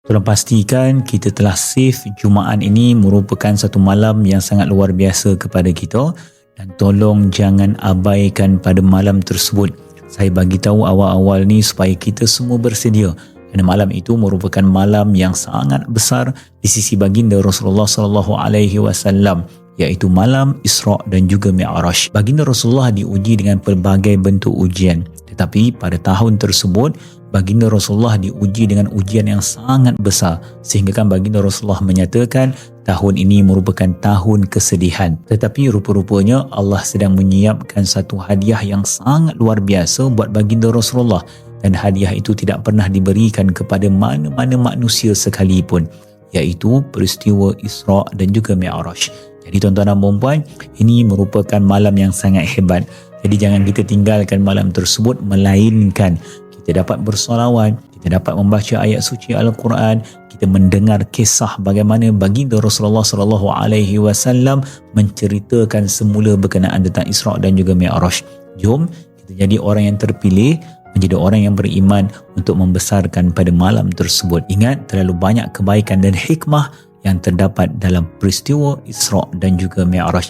Tolong pastikan kita telah save Jumaat ini merupakan satu malam yang sangat luar biasa kepada kita, dan tolong jangan abaikan pada malam tersebut. Saya bagi tahu awal-awal ni supaya kita semua bersedia, kerana malam itu merupakan malam yang sangat besar di sisi baginda Rasulullah sallallahu alaihi wasallam, iaitu malam Isra' dan juga Mi'raj. Baginda Rasulullah diuji dengan pelbagai bentuk ujian, tetapi pada tahun tersebut baginda Rasulullah diuji dengan ujian yang sangat besar, sehingga kan baginda Rasulullah menyatakan tahun ini merupakan tahun kesedihan. Tetapi rupa-rupanya Allah sedang menyiapkan satu hadiah yang sangat luar biasa buat baginda Rasulullah, dan hadiah itu tidak pernah diberikan kepada mana-mana manusia sekalipun, iaitu peristiwa Isra' dan juga Mi'raj. Jadi tuan-tuan dan puan-puan, ini merupakan malam yang sangat hebat. Jadi jangan kita tinggalkan malam tersebut, melainkan kita dapat bersolawat, kita dapat membaca ayat suci Al-Quran, kita mendengar kisah bagaimana baginda Rasulullah sallallahu alaihi wasallam menceritakan semula berkenaan tentang Isra' dan juga Mi'raj. Jom kita jadi orang yang terpilih, menjadi orang yang beriman untuk membesarkan pada malam tersebut. Ingat, terlalu banyak kebaikan dan hikmah yang terdapat dalam peristiwa Isra' dan juga Mi'raj.